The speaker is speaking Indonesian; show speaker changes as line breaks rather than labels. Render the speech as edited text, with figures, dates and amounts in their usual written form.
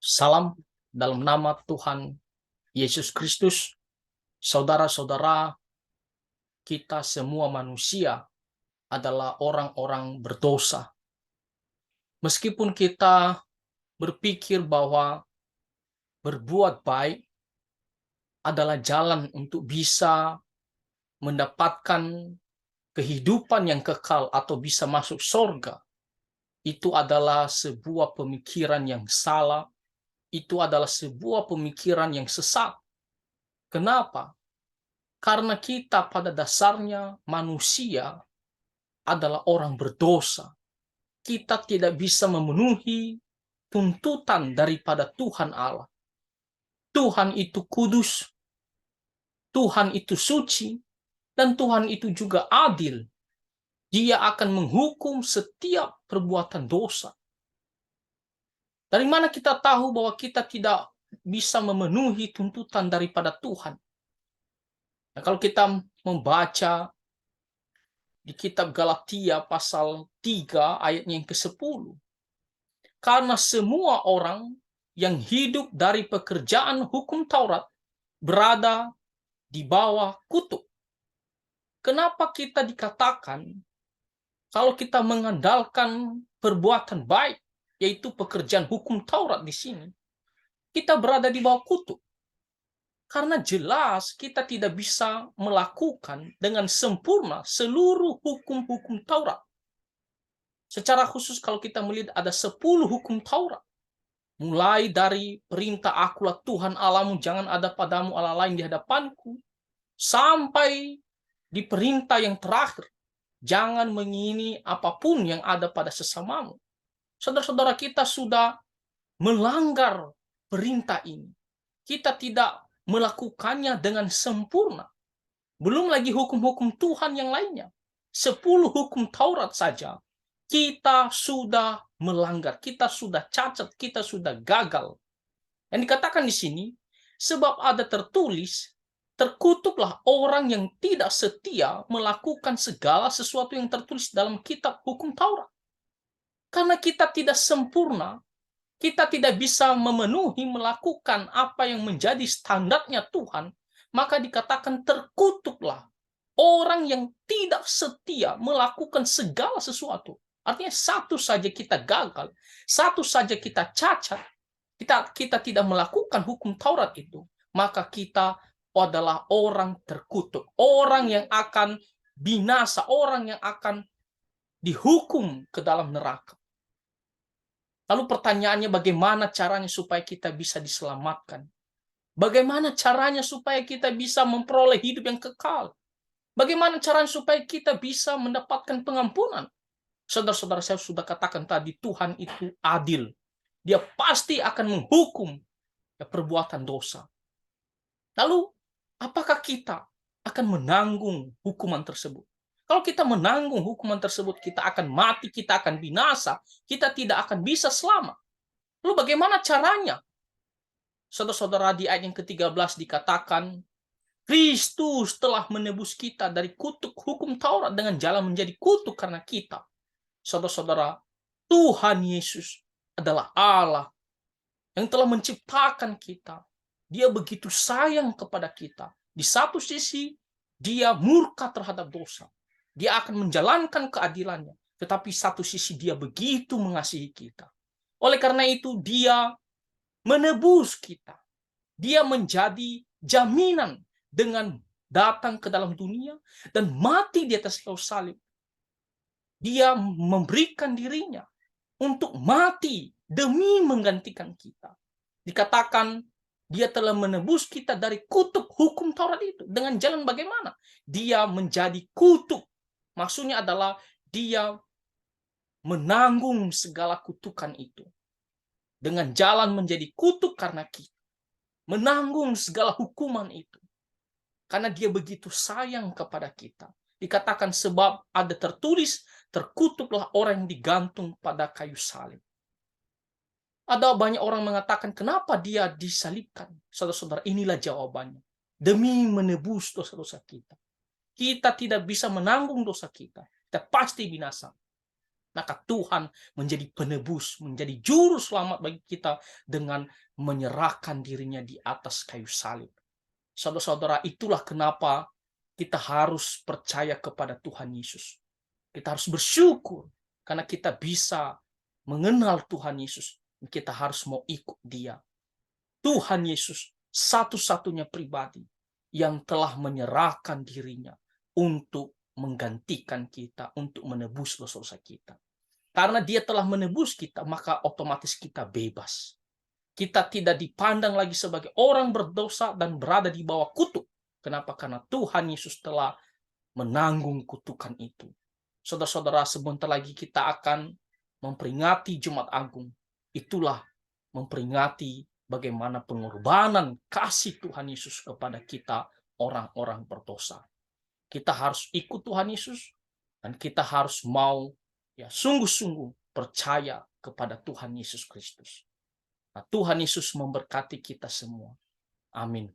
Salam dalam nama Tuhan Yesus Kristus. Saudara-saudara, kita semua manusia adalah orang-orang berdosa. Meskipun kita berpikir bahwa berbuat baik adalah jalan untuk bisa mendapatkan kehidupan yang kekal atau bisa masuk surga, itu adalah sebuah pemikiran yang salah, itu adalah sebuah pemikiran yang sesat. Kenapa? Karena kita pada dasarnya manusia adalah orang berdosa. Kita tidak bisa memenuhi tuntutan daripada Tuhan Allah. Tuhan itu kudus, Tuhan itu suci, dan Tuhan itu juga adil. Dia akan menghukum setiap perbuatan dosa. Dari mana kita tahu bahwa kita tidak bisa memenuhi tuntutan daripada Tuhan? Nah, kalau kita membaca di kitab Galatia pasal 3 ayatnya yang ke-10. Karena semua orang yang hidup dari pekerjaan hukum Taurat berada di bawah kutuk. Kenapa kita dikatakan kalau kita mengandalkan perbuatan baik, yaitu pekerjaan hukum Taurat di sini, kita berada di bawah kutuk? Karena jelas kita tidak bisa melakukan dengan sempurna seluruh hukum-hukum Taurat. Secara khusus kalau kita melihat ada 10 hukum Taurat. Mulai dari perintah akulah Tuhan Allahmu, jangan ada padamu Allah lain di hadapanku. Sampai di perintah yang terakhir, jangan mengingini apapun yang ada pada sesamamu. Saudara-saudara, kita sudah melanggar perintah ini. Kita tidak melakukannya dengan sempurna. Belum lagi hukum-hukum Tuhan yang lainnya. 10 hukum Taurat saja kita sudah melanggar, kita sudah cacat, kita sudah gagal. Yang dikatakan di sini, sebab ada tertulis, terkutuklah orang yang tidak setia melakukan segala sesuatu yang tertulis dalam kitab hukum Taurat. Karena kita tidak sempurna, kita tidak bisa memenuhi melakukan apa yang menjadi standarnya Tuhan, maka dikatakan terkutuklah orang yang tidak setia melakukan segala sesuatu. Artinya satu saja kita gagal, satu saja kita cacat, kita tidak melakukan hukum Taurat itu, maka kita adalah orang terkutuk, orang yang akan binasa, orang yang akan dihukum ke dalam neraka. Lalu pertanyaannya, bagaimana caranya supaya kita bisa diselamatkan? Bagaimana caranya supaya kita bisa memperoleh hidup yang kekal? Bagaimana caranya supaya kita bisa mendapatkan pengampunan? Saudara-saudara, saya sudah katakan tadi, Tuhan itu adil. Dia pasti akan menghukum perbuatan dosa. Lalu, apakah kita akan menanggung hukuman tersebut? Kalau kita menanggung hukuman tersebut, kita akan mati, kita akan binasa, kita tidak akan bisa selamat. Lalu bagaimana caranya? Saudara-saudara, di ayat yang ke-13 dikatakan, Kristus telah menebus kita dari kutuk hukum Taurat dengan jalan menjadi kutuk karena kita. Saudara-saudara, Tuhan Yesus adalah Allah yang telah menciptakan kita. Dia begitu sayang kepada kita. Di satu sisi, dia murka terhadap dosa. Dia akan menjalankan keadilannya. Tetapi satu sisi, dia begitu mengasihi kita. Oleh karena itu, dia menebus kita. Dia menjadi jaminan dengan datang ke dalam dunia dan mati di atas kayu salib. Dia memberikan dirinya untuk mati demi menggantikan kita. Dikatakan dia telah menebus kita dari kutuk hukum Taurat itu. Dengan jalan bagaimana? Dia menjadi kutuk. Maksudnya adalah dia menanggung segala kutukan itu. Dengan jalan menjadi kutuk karena kita. Menanggung segala hukuman itu. Karena dia begitu sayang kepada kita. Dikatakan sebab ada tertulis, terkutuklah orang yang digantung pada kayu salib. Ada banyak orang mengatakan, kenapa dia disalibkan? Saudara-saudara, inilah jawabannya. Demi menebus dosa-dosa kita. Kita tidak bisa menanggung dosa kita. Kita pasti binasa. Maka Tuhan menjadi penebus, menjadi juru selamat bagi kita dengan menyerahkan dirinya di atas kayu salib. Saudara-saudara, itulah kenapa kita harus percaya kepada Tuhan Yesus. Kita harus bersyukur karena kita bisa mengenal Tuhan Yesus. Kita harus mau ikut Dia. Tuhan Yesus satu-satunya pribadi yang telah menyerahkan dirinya untuk menggantikan kita, untuk menebus dosa-dosa kita. Karena Dia telah menebus kita, maka otomatis kita bebas. Kita tidak dipandang lagi sebagai orang berdosa dan berada di bawah kutuk. Kenapa? Karena Tuhan Yesus telah menanggung kutukan itu. Saudara-saudara, sebentar lagi kita akan memperingati Jumat Agung. Itulah memperingati bagaimana pengorbanan kasih Tuhan Yesus kepada kita, orang-orang berdosa. Kita harus ikut Tuhan Yesus, dan kita harus mau sungguh-sungguh percaya kepada Tuhan Yesus Kristus. Nah, Tuhan Yesus memberkati kita semua. Amin.